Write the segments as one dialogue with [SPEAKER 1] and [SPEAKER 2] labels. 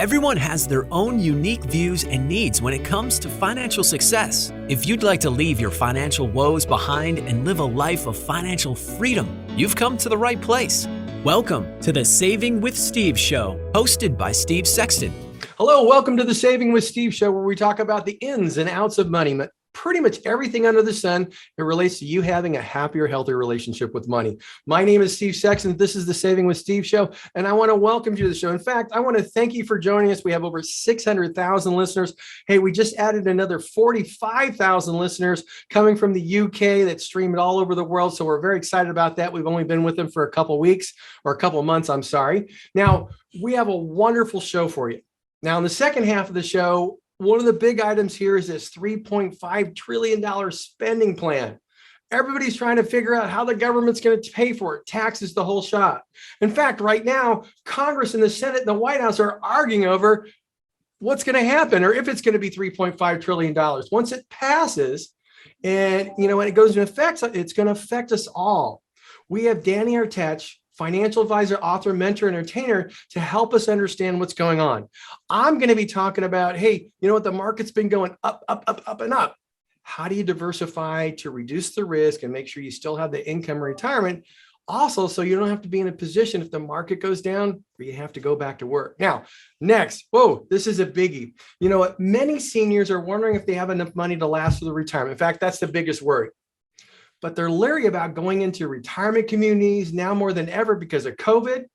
[SPEAKER 1] Everyone has their own unique views and needs when it comes to financial success. If you'd like to leave your financial woes behind and live a life of financial freedom, you've come to the right place. Welcome to the Saving with Steve show, hosted by Steve Sexton.
[SPEAKER 2] Hello, welcome to the Saving with Steve show, where we talk about the ins and outs of money, pretty much everything under the sun. It relates to you having a happier, healthier relationship with money. My name is Steve Sexton. This is the Saving with Steve show, and I want to welcome you to the show. In fact, I want to thank you for joining us. We have over 600,000 listeners. Hey, we just added another 45,000 listeners coming from the UK that stream it all over the world. So we're very excited about that. We've only been with them for a couple of weeks or a couple of months. I'm sorry. Now, we have a wonderful show for you. Now, in the second half of the show, one of the big items here is this $3.5 trillion spending plan. Everybody's trying to figure out how the government's going to pay for it. Taxes, the whole shot. In fact, right now, Congress and the Senate and the White House are arguing over what's going to happen or if it's going to be $3.5 trillion. Once it passes and, when it goes into effect, it's going to affect us all. We have Danny Artech, financial advisor, author, mentor, entertainer, to help us understand what's going on. I'm going to be talking about, hey, the market's been going up, up, up, up, and up. How do you diversify to reduce the risk and make sure you still have the income retirement? Also, so you don't have to be in a position if the market goes down where you have to go back to work. Now, next, this is a biggie. Many seniors are wondering if they have enough money to last for the retirement. In fact, that's the biggest worry. But they're leery about going into retirement communities now more than ever because of COVID.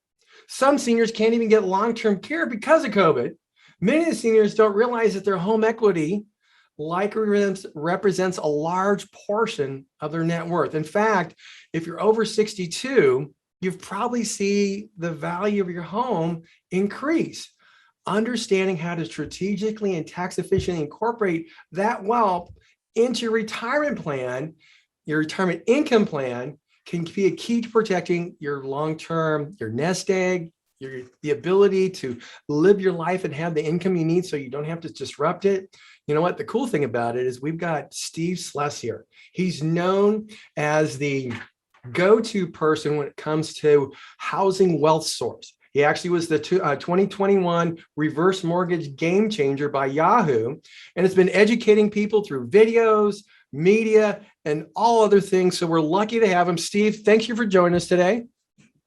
[SPEAKER 2] Some seniors can't even get long-term care because of COVID. Many of the seniors don't realize that their home equity likely represents a large portion of their net worth. In fact, if you're over 62, you've probably seen the value of your home increase. Understanding how to strategically and tax efficiently incorporate that wealth into your retirement plan, your retirement income plan, can be a key to protecting your long-term, your nest egg, the ability to live your life and have the income you need so you don't have to disrupt it. You know what? The cool thing about it is we've got Steve Sless here. He's known as the go-to person when it comes to housing wealth source. He actually was the 2021 reverse mortgage game changer by Yahoo, and has been educating people through videos, media, and all other things. So we're lucky to have him. Steve, thank you for joining us today.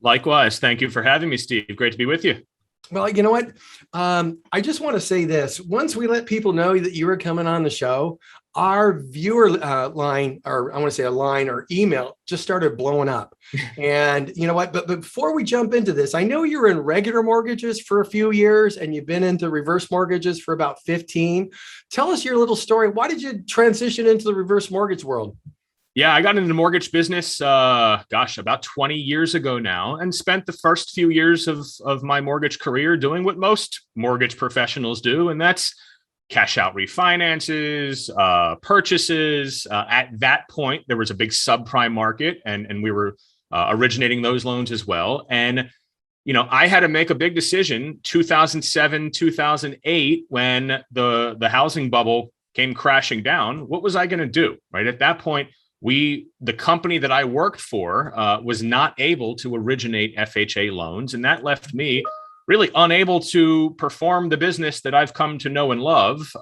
[SPEAKER 3] Likewise. Thank you for having me, Steve. Great to be with you.
[SPEAKER 2] Well, you know what? I just want to say this. Once we let people know that you were coming on the show, our viewer line, or I want to say a line or email, just started blowing up. And you know what? But before we jump into this, I know you were in regular mortgages for a few years and you've been into reverse mortgages for about 15. Tell us your little story. Why did you transition into the reverse mortgage world?
[SPEAKER 3] Yeah, I got into the mortgage business, about 20 years ago now, and spent the first few years of my mortgage career doing what most mortgage professionals do, and that's cash out refinances, purchases. At that point, there was a big subprime market, and we were originating those loans as well. And I had to make a big decision, 2007, 2008, when the housing bubble came crashing down. What was I going to do? Right at that point, the company that I worked for was not able to originate FHA loans, and that left me really unable to perform the business that I've come to know and love.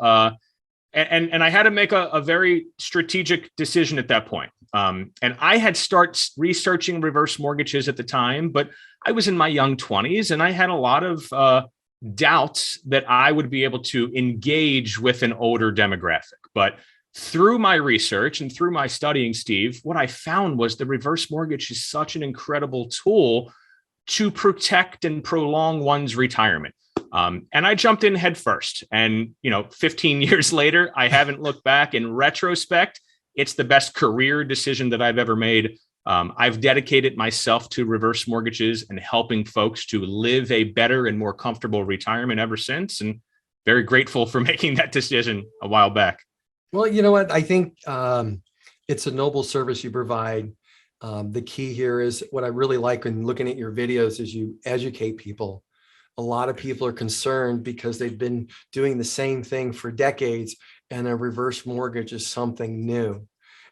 [SPEAKER 3] And I had to make a very strategic decision at that point. And I had started researching reverse mortgages at the time, but I was in my young 20s and I had a lot of doubts that I would be able to engage with an older demographic. But through my research and through my studying, Steve, what I found was the reverse mortgage is such an incredible tool to protect and prolong one's retirement. And I jumped in head first. And, 15 years later, I haven't looked back. In retrospect, it's the best career decision that I've ever made. I've dedicated myself to reverse mortgages and helping folks to live a better and more comfortable retirement ever since. And very grateful for making that decision a while back.
[SPEAKER 2] Well, you know what? I think it's a noble service you provide. The key here is what I really like when looking at your videos is you educate people. A lot of people are concerned because they've been doing the same thing for decades, and a reverse mortgage is something new.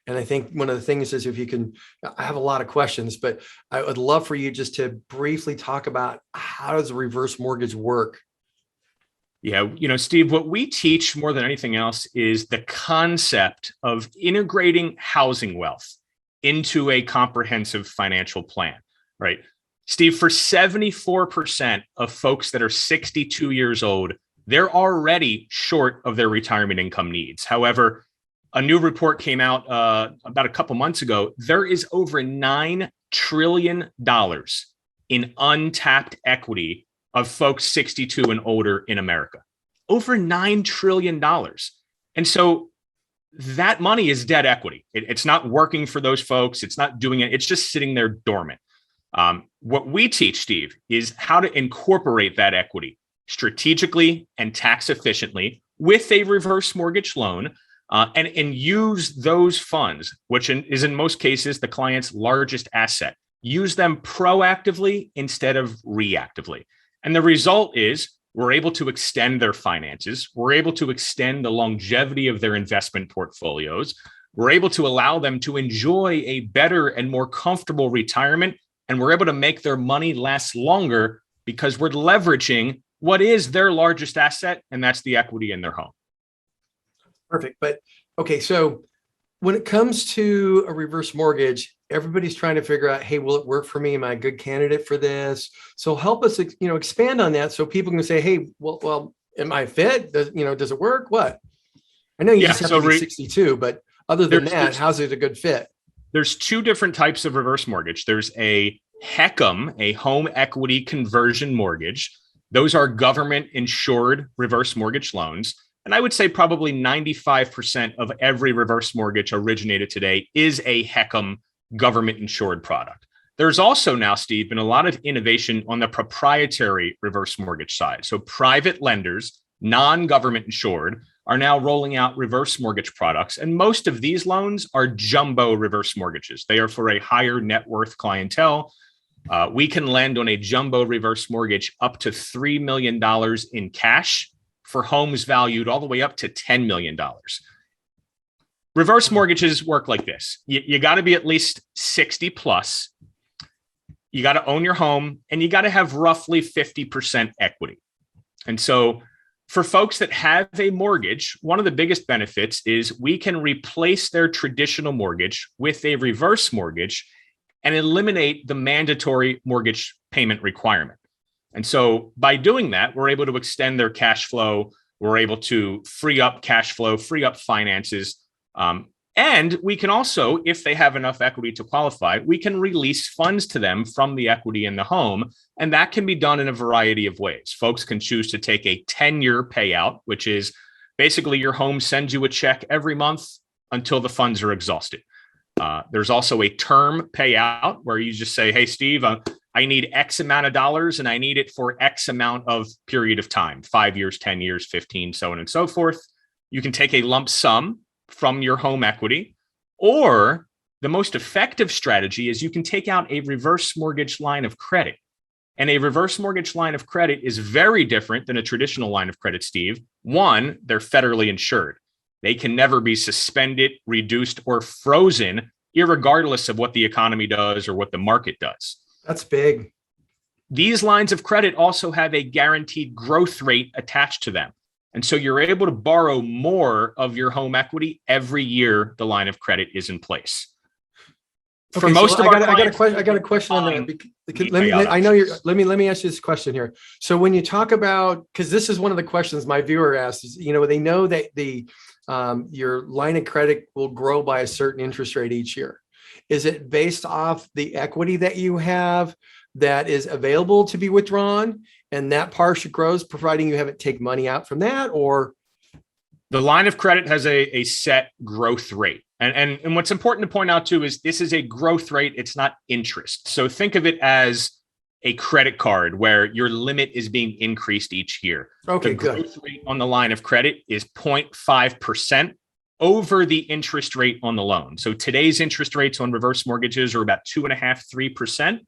[SPEAKER 2] And I think one of the things is if you can, I have a lot of questions, but I would love for you just to briefly talk about how does a reverse mortgage work?
[SPEAKER 3] Yeah, Steve, what we teach more than anything else is the concept of integrating housing wealth into a comprehensive financial plan, right? Steve, for 74% of folks that are 62 years old, they're already short of their retirement income needs. However, a new report came out about a couple months ago. There is over $9 trillion in untapped equity of folks 62 and older in America. Over $9 trillion. And so that money is dead equity. It's not working for those folks. It's not doing it. It's just sitting there dormant. What we teach, Steve, is how to incorporate that equity strategically and tax efficiently with a reverse mortgage loan, and use those funds, which is in most cases the client's largest asset. Use them proactively instead of reactively. And the result is we're able to extend their finances. We're able to extend the longevity of their investment portfolios. We're able to allow them to enjoy a better and more comfortable retirement. And we're able to make their money last longer because we're leveraging what is their largest asset, and that's the equity in their home.
[SPEAKER 2] Perfect. But okay, so when it comes to a reverse mortgage, everybody's trying to figure out, hey, will it work for me? Am I a good candidate for this? So help us, expand on that so people can say, hey, well, am I fit? Does it work? What? I know you just have to be 62, but other than that, how's it a good fit?
[SPEAKER 3] There's two different types of reverse mortgage. There's a HECM, a home equity conversion mortgage. Those are government insured reverse mortgage loans. And I would say probably 95% of every reverse mortgage originated today is a HECM government insured product. There's also now, Steve, been a lot of innovation on the proprietary reverse mortgage side. So private lenders, non-government insured, are now rolling out reverse mortgage products. And most of these loans are jumbo reverse mortgages. They are for a higher net worth clientele. We can lend on a jumbo reverse mortgage up to $3 million in cash for homes valued all the way up to $10 million. Reverse mortgages work like this. You got to be at least 60 plus. You got to own your home, and you got to have roughly 50% equity. And so for folks that have a mortgage, one of the biggest benefits is we can replace their traditional mortgage with a reverse mortgage and eliminate the mandatory mortgage payment requirement. And so by doing that, we're able to extend their cash flow. We're able to free up cash flow, free up finances. And we can also, if they have enough equity to qualify, we can release funds to them from the equity in the home. And that can be done in a variety of ways. Folks can choose to take a 10-year payout, which is basically your home sends you a check every month until the funds are exhausted. There's also a term payout where you just say, hey, Steve, I need X amount of dollars and I need it for X amount of period of time, 5 years, 10 years, 15, so on and so forth. You can take a lump sum from your home equity, or the most effective strategy is you can take out a reverse mortgage line of credit. And a reverse mortgage line of credit is very different than a traditional line of credit, Steve. One, they're federally insured. They can never be suspended, reduced, or frozen, irregardless of what the economy does or what the market does.
[SPEAKER 2] That's big.
[SPEAKER 3] These lines of credit also have a guaranteed growth rate attached to them. And so you're able to borrow more of your home equity every year the line of credit is in place.
[SPEAKER 2] Okay, I got a question on that. Let me ask you this question here. So when you talk about, because this is one of the questions my viewer asks, is, they know that your line of credit will grow by a certain interest rate each year. Is it based off the equity that you have that is available to be withdrawn, and that partial grows, providing you haven't take money out from that? Or
[SPEAKER 3] the line of credit has a set growth rate. And what's important to point out too is this is a growth rate. It's not interest. So think of it as a credit card where your limit is being increased each year.
[SPEAKER 2] Okay,
[SPEAKER 3] the growth rate on the line of credit is 0.5% over the interest rate on the loan. So today's interest rates on reverse mortgages are about 2.5%,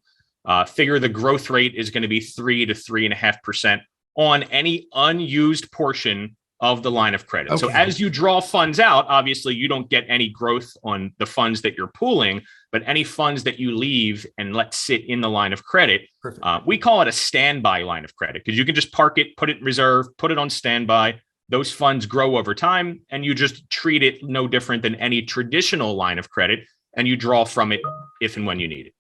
[SPEAKER 3] 3%. Figure the growth rate is going to be 3 to 3.5% on any unused portion of the line of credit.
[SPEAKER 2] Okay.
[SPEAKER 3] So as you draw funds out, obviously you don't get any growth on the funds that you're pooling, but any funds that you leave and let sit in the line of credit, we call it a standby line of credit, because you can just park it, put it in reserve, put it on standby. Those funds grow over time, and you just treat it no different than any traditional line of credit, and you draw from it if and when you need it.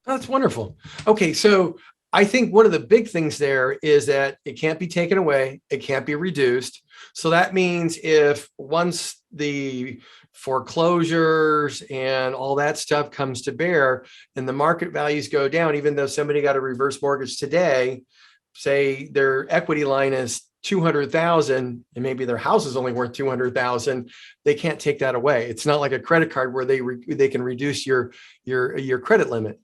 [SPEAKER 2] That's wonderful. Okay, so I think one of the big things there is that it can't be taken away. It can't be reduced. So that means if once the foreclosures and all that stuff comes to bear and the market values go down, even though somebody got a reverse mortgage today, say their equity line is 200,000 and maybe their house is only worth 200,000, they can't take that away. It's not like a credit card where they can reduce your credit limit.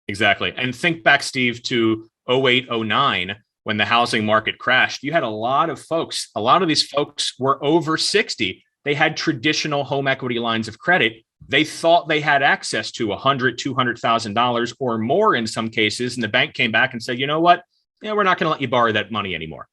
[SPEAKER 3] Exactly. And think back, Steve, to 08, 09, when the housing market crashed. You had a lot of these folks were over 60. They had traditional home equity lines of credit. They thought they had access to $100,000, $200,000 or more in some cases. And the bank came back and said, you know what? Yeah, we're not going to let you borrow that money anymore.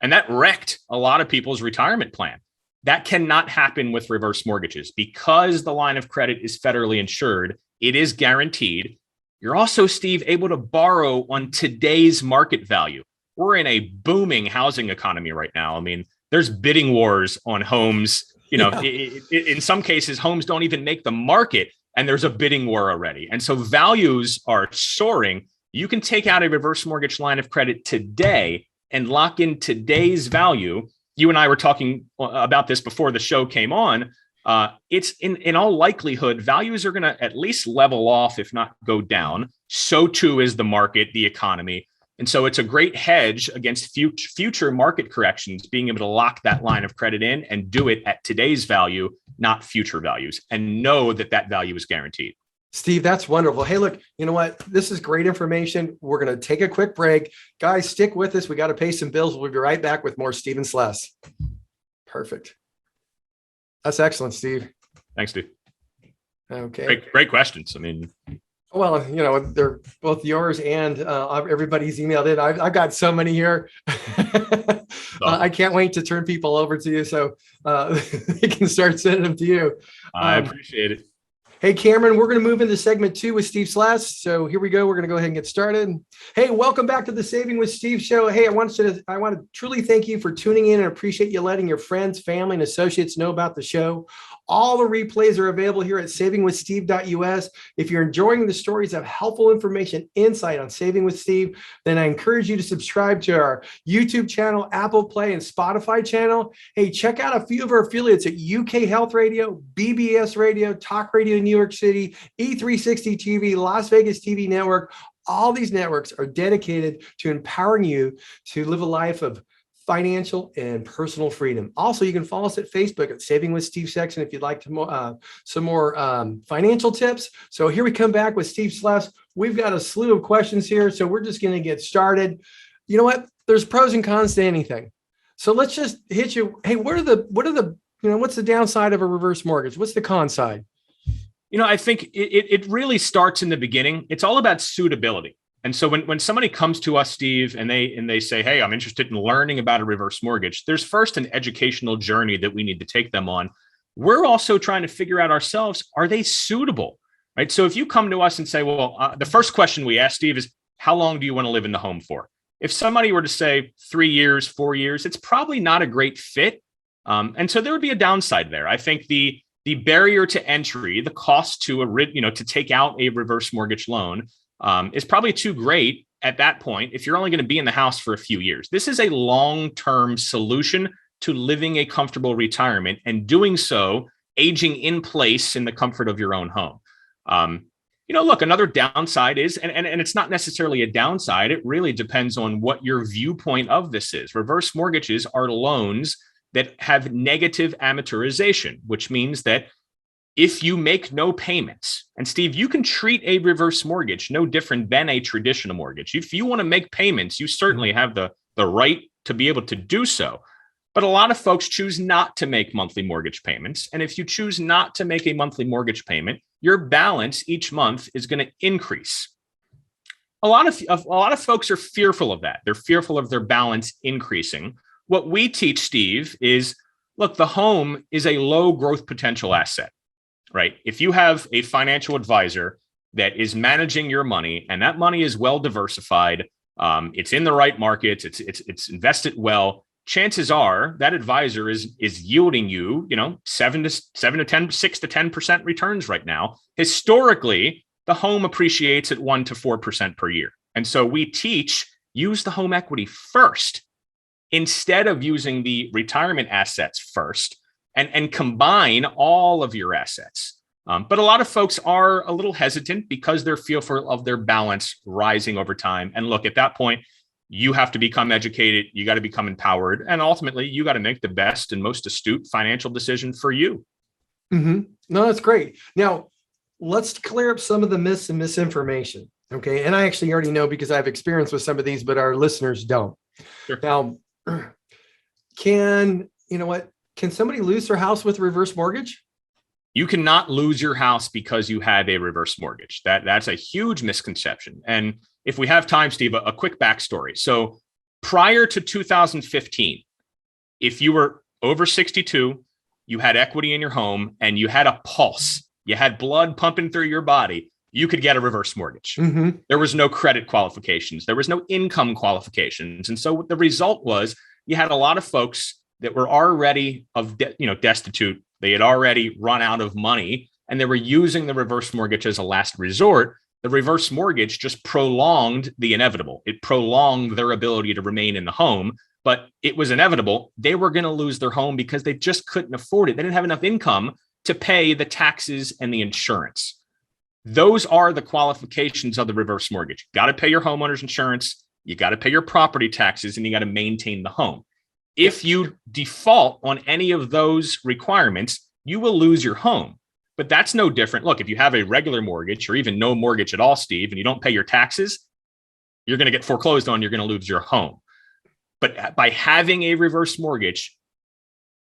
[SPEAKER 3] And that wrecked a lot of people's retirement plan. That cannot happen with reverse mortgages because the line of credit is federally insured. It is guaranteed. You're also, Steve, able to borrow on today's market value. We're in a booming housing economy right now. I mean, there's bidding wars on homes. You know, in some cases, homes don't even make the market, and there's a bidding war already. And so values are soaring. You can take out a reverse mortgage line of credit today and lock in today's value. You and I were talking about this before the show came on. It's in all likelihood, values are going to at least level off, if not go down. So too is the market, the economy. And so it's a great hedge against future market corrections, being able to lock that line of credit in and do it at today's value, not future values, and know that that value is guaranteed.
[SPEAKER 2] Steve, that's wonderful. Hey, look, you know what? This is great information. We're going to take a quick break. Guys, stick with us. We got to pay some bills. We'll be right back with more Steve and Sless. Perfect. That's excellent, Steve.
[SPEAKER 3] Thanks, Steve.
[SPEAKER 2] Okay.
[SPEAKER 3] Great questions. I mean,
[SPEAKER 2] well, you know, they're both yours and everybody's emailed in. I've got so many here. I can't wait to turn people over to you so they can start sending them to you.
[SPEAKER 3] I appreciate it.
[SPEAKER 2] Hey, Cameron, we're going to move into segment 2 with Steve Sless. So here we go. We're going to go ahead and get started. Hey, welcome back to the Saving with Steve show. Hey, I want to truly thank you for tuning in and appreciate you letting your friends, family, and associates know about the show. All the replays are available here at savingwithsteve.us. If you're enjoying the stories of helpful information, insight on Saving with Steve, then I encourage you to subscribe to our YouTube channel, Apple Play, and Spotify channel. Hey, check out a few of our affiliates at UK Health Radio, BBS Radio, Talk Radio New York City, E360 TV, Las Vegas TV Network. All these networks are dedicated to empowering you to live a life of financial and personal freedom. Also, you can follow us at Facebook at Saving with Steve Sexton if you'd like to some more financial tips. So here we come back with Steve Sless. We've got a slew of questions here, so we're just going to get started. You know what? There's pros and cons to anything. So let's just hit you. Hey, what's the downside of a reverse mortgage? What's the con side?
[SPEAKER 3] You know, I think it really starts in the beginning. It's all about suitability. And so when somebody comes to us, Steve, and they say, hey, I'm interested in learning about a reverse mortgage, there's first an educational journey that we need to take them on. We're also trying to figure out ourselves, are they suitable? Right? So if you come to us and say, well, the first question we ask, Steve, is how long do you want to live in the home for? If somebody were to say 3 years, 4 years, it's probably not a great fit. And so there would be a downside there. I think the barrier to entry, the cost to take out a reverse mortgage loan is probably too great at that point if you're only going to be in the house for a few years. This is a long-term solution to living a comfortable retirement and doing so aging in place in the comfort of your own home. Look, another downside is, and it's not necessarily a downside, it really depends on what your viewpoint of this is. Reverse mortgages are loans that have negative amortization, which means that if you make no payments, and Steve, you can treat a reverse mortgage no different than a traditional mortgage. If you want to make payments, you certainly have the right to be able to do so. But a lot of folks choose not to make monthly mortgage payments. And if you choose not to make a monthly mortgage payment, your balance each month is going to increase. A lot of folks are fearful of that. They're fearful of their balance increasing. what we teach, Steve, is look, the home is a low growth potential asset, right? If you have a financial advisor that is managing your money and that money is well diversified, it's in the right markets, it's invested well, chances are that advisor is yielding you, 6 to 10% returns right now. Historically, the home appreciates at 1 to 4% per year. And so we teach, use the home equity first instead of using the retirement assets first, and combine all of your assets. But a lot of folks are a little hesitant because they're fearful of their balance rising over time. And look, at that point, you have to become educated. You got to become empowered. And ultimately, you got to make the best and most astute financial decision for you.
[SPEAKER 2] Mm-hmm. No, that's great. Now, let's clear up some of the myths and misinformation. Okay. And I actually already know because I have experience with some of these, but our listeners don't.
[SPEAKER 3] Sure.
[SPEAKER 2] Now, can somebody lose their house with a reverse mortgage?
[SPEAKER 3] You cannot lose your house because you have a reverse mortgage. That's a huge misconception. And if we have time, Steve, a quick backstory. So prior to 2015, if you were over 62, you had equity in your home and you had a pulse, you had blood pumping through your body, you could get a reverse mortgage. Mm-hmm. There was no credit qualifications. There was no income qualifications. And so the result was you had a lot of folks that were already destitute. They had already run out of money and they were using the reverse mortgage as a last resort. The reverse mortgage just prolonged the inevitable. It prolonged their ability to remain in the home, but it was inevitable. They were going to lose their home because they just couldn't afford it. They didn't have enough income to pay the taxes and the insurance. Those are the qualifications of the reverse mortgage. You got to pay your homeowner's insurance. You got to pay your property taxes and you got to maintain the home. If you default on any of those requirements, you will lose your home. But that's no different. Look, if you have a regular mortgage or even no mortgage at all, Steve, and you don't pay your taxes, you're going to get foreclosed on. You're going to lose your home. But by having a reverse mortgage,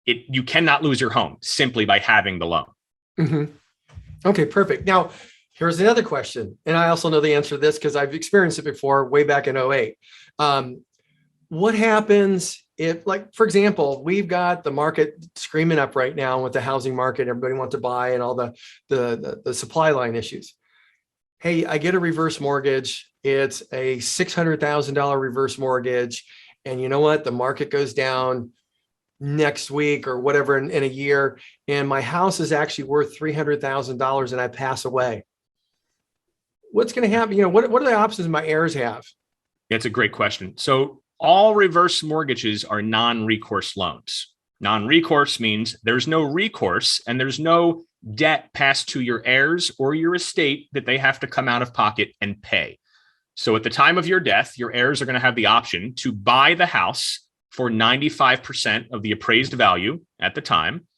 [SPEAKER 3] you cannot lose your home simply by having the loan.
[SPEAKER 2] Mm-hmm. Okay, perfect. Now, here's another question. And I also know the answer to this because I've experienced it before way back in 2008. What happens if, like, for example, we've got the market screaming up right now with the housing market, everybody wants to buy and all the supply line issues. Hey, I get a reverse mortgage. It's a $600,000 reverse mortgage. And you know what? The market goes down next week or whatever in a year. And my house is actually worth $300,000 and I pass away. What's going to happen? What are the options my heirs have?
[SPEAKER 3] That's a great question. So all reverse mortgages are non-recourse loans. Non-recourse means there's no recourse and there's no debt passed to your heirs or your estate that they have to come out of pocket and pay. So at the time of your death, your heirs are going to have the option to buy the house for 95% of the appraised value at the time.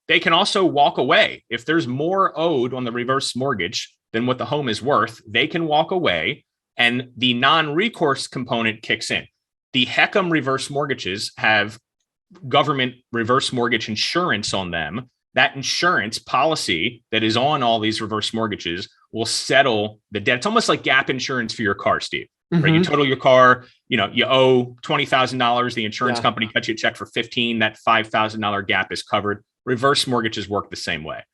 [SPEAKER 3] They can also walk away. If there's more owed on the reverse mortgage than what the home is worth, they can walk away and the non-recourse component kicks in. The HECM reverse mortgages have government reverse mortgage insurance on them. That insurance policy that is on all these reverse mortgages will settle the debt. It's almost like gap insurance for your car, Steve. Mm-hmm. Right? You total your car, you owe $20,000. The insurance company cuts you a check for $15,000. That $5,000 gap is covered. Reverse mortgages work the same way.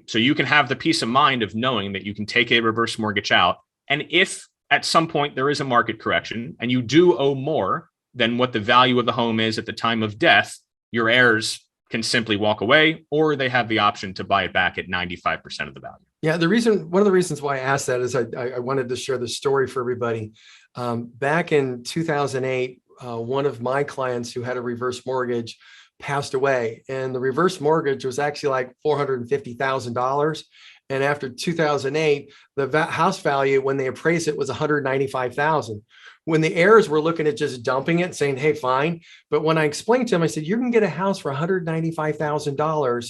[SPEAKER 3] So you can have the peace of mind of knowing that you can take a reverse mortgage out. And if at some point there is a market correction and you do owe more than what the value of the home is at the time of death, your heirs can simply walk away, or they have the option to buy it back at 95% of the value.
[SPEAKER 2] Yeah, one of the reasons why I asked that is I wanted to share the story for everybody. Back in 2008, one of my clients who had a reverse mortgage passed away, and the reverse mortgage was actually like $450,000. And after 2008, the house value, when they appraised it, was $195,000. When the heirs were looking at just dumping it, saying, hey, fine. But when I explained to them, I said, you can get a house for $195,000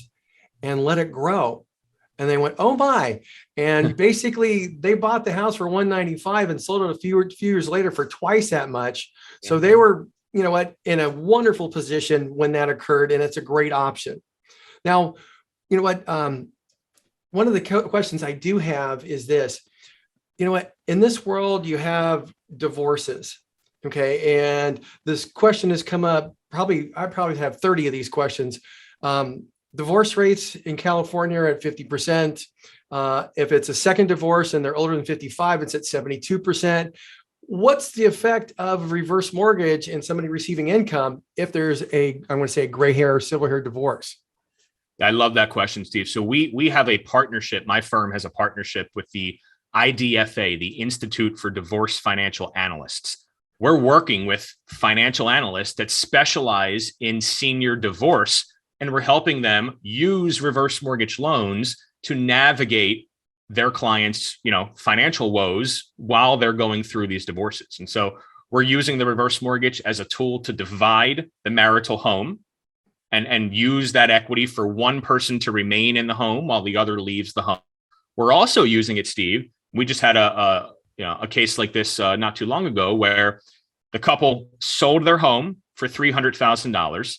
[SPEAKER 2] and let it grow. And they went, oh my. And basically they bought the house for $195,000 and sold it a few years later for twice that much. So they were, in a wonderful position when that occurred. And it's a great option. Now, one of the questions I do have is this. In this world, you have divorces. Okay. And this question has come up I probably have 30 of these questions. Divorce rates in California are at 50%. If it's a second divorce and they're older than 55, it's at 72%. What's the effect of reverse mortgage and somebody receiving income if there's I'm going to say a gray hair or silver hair divorce?
[SPEAKER 3] I love that question, Steve. So we have a partnership. My firm has a partnership with the IDFA, the Institute for Divorce Financial Analysts. We're working with financial analysts that specialize in senior divorce, and we're helping them use reverse mortgage loans to navigate their clients, financial woes while they're going through these divorces. And so we're using the reverse mortgage as a tool to divide the marital home and use that equity for one person to remain in the home while the other leaves the home. We're also using it, Steve. We just had a case like this not too long ago where the couple sold their home for $300,000.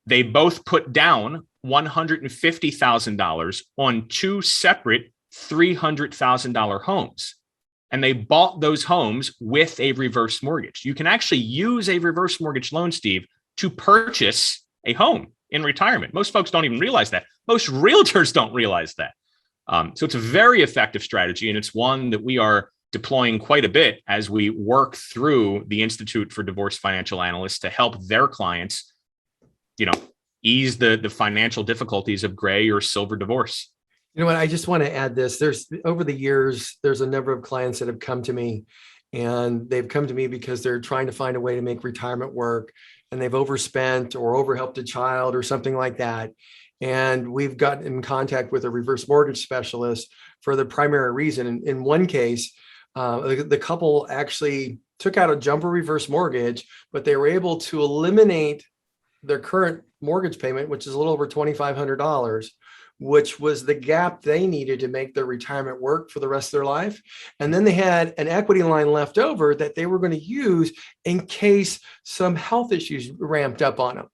[SPEAKER 3] They both put down $150,000 on two separate $300,000 homes. And they bought those homes with a reverse mortgage. You can actually use a reverse mortgage loan, Steve, to purchase a home in retirement. Most folks don't even realize that. Most realtors don't realize that. So it's a very effective strategy, and it's one that we are deploying quite a bit as we work through the Institute for Divorce Financial Analysts to help their clients, ease the financial difficulties of gray or silver divorce.
[SPEAKER 2] You know what? I just want to add this. Over the years, there's a number of clients that have come to me, and they've come to me because they're trying to find a way to make retirement work, and they've overspent or overhelped a child or something like that. And we've gotten in contact with a reverse mortgage specialist for the primary reason. In one case, the couple actually took out a jumbo reverse mortgage, but they were able to eliminate their current mortgage payment, which is a little over $2,500, which was the gap they needed to make their retirement work for the rest of their life. And then they had an equity line left over that they were going to use in case some health issues ramped up on them.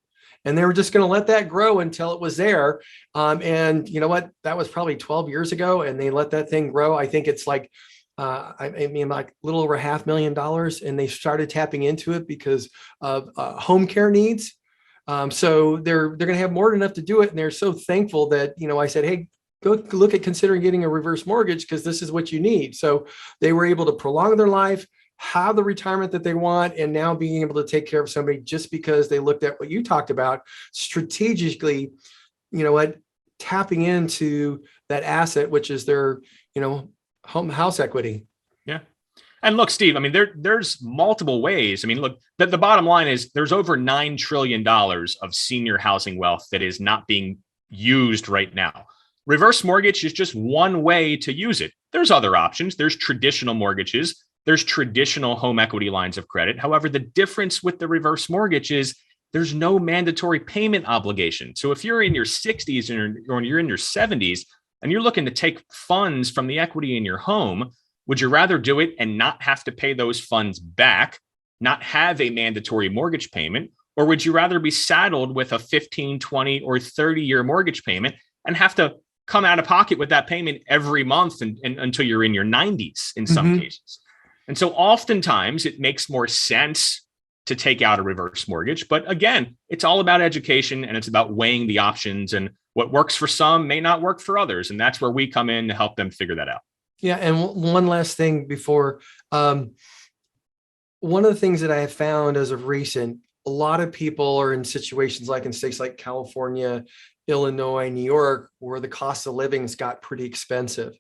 [SPEAKER 2] And they were just going to let that grow until it was there. And you know what? That was probably 12 years ago, and they let that thing grow. I think it's like, like a little over $500,000, and they started tapping into it because of home care needs. So they're going to have more than enough to do it. And they're so thankful that, I said, hey, go look at considering getting a reverse mortgage because this is what you need. So they were able to prolong their life, have the retirement that they want, and now being able to take care of somebody just because they looked at what you talked about strategically, tapping into that asset, which is their, house equity.
[SPEAKER 3] Yeah. And look, Steve, there's multiple ways. Look, the bottom line is there's over $9 trillion of senior housing wealth that is not being used right now. Reverse mortgage is just one way to use it. There's other options. There's traditional mortgages. There's traditional home equity lines of credit. However, the difference with the reverse mortgage is there's no mandatory payment obligation. So if you're in your 60s or you're in your 70s and you're looking to take funds from the equity in your home, would you rather do it and not have to pay those funds back, not have a mandatory mortgage payment, or would you rather be saddled with a 15, 20, or 30-year mortgage payment and have to come out of pocket with that payment every month and until you're in your 90s in some cases? And so oftentimes it makes more sense to take out a reverse mortgage. But again, it's all about education, and it's about weighing the options, and what works for some may not work for others. And that's where we come in to help them figure that out.
[SPEAKER 2] Yeah. And one last thing before, one of the things that I have found as of recent, a lot of people are in situations like in states like California, Illinois, New York, where the cost of living's got pretty expensive.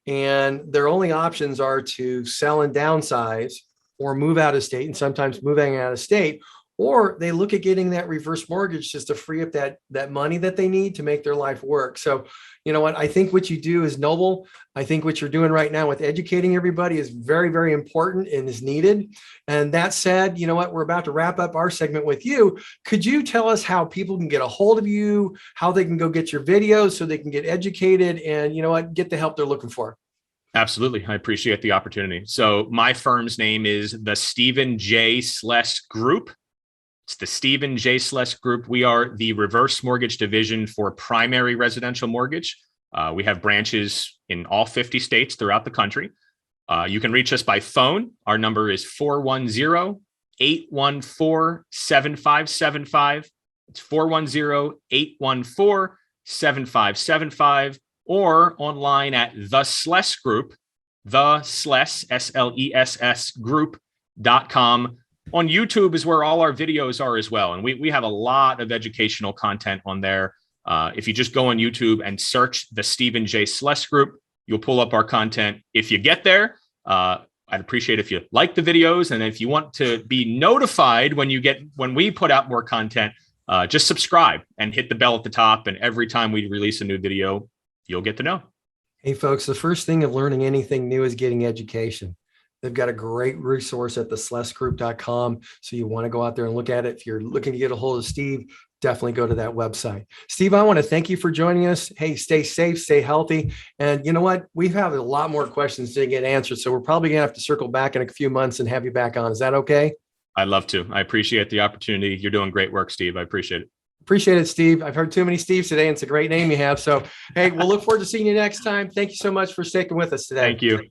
[SPEAKER 2] And their only options are to sell and downsize or move out of state, and sometimes moving out of state, or they look at getting that reverse mortgage just to free up that money that they need to make their life work. So, you know what? I think what you do is noble. I think what you're doing right now with educating everybody is very, very important and is needed. And that said, you know what? We're about to wrap up our segment with you. Could you tell us how people can get a hold of you, how they can go get your videos so they can get educated and, you know what, get the help they're looking for?
[SPEAKER 3] Absolutely. I appreciate the opportunity. So my firm's name is the Stephen J. Sless Group. It's the Stephen J. Sless Group. We are the reverse mortgage division for primary residential mortgage. We have branches in all 50 states throughout the country. You can reach us by phone. Our number is 410-814-7575. It's 410-814-7575, or online at the Sless Group, the Sless, SLESS group.com. On YouTube is where all our videos are as well. And we have a lot of educational content on there. If you just go on YouTube and search the Stephen J. Sless Group, you'll pull up our content. If you get there, I'd appreciate if you like the videos. And if you want to be notified when we put out more content, just subscribe and hit the bell at the top. And every time we release a new video, you'll get to know. Hey,
[SPEAKER 2] folks, the first thing of learning anything new is getting education. They've got a great resource at the slessgroup.com. So you want to go out there and look at it. If you're looking to get a hold of Steve, definitely go to that website. Steve, I want to thank you for joining us. Hey, stay safe, stay healthy. And you know what? We have a lot more questions to get answered. So we're probably going to have to circle back in a few months and have you back on. Is that okay?
[SPEAKER 3] I'd love to. I appreciate the opportunity. You're doing great work, Steve. I appreciate it.
[SPEAKER 2] Appreciate it, Steve. I've heard too many Steves today, and it's a great name you have. So, hey, we'll look forward to seeing you next time. Thank you so much for sticking with us today.
[SPEAKER 3] Thank you.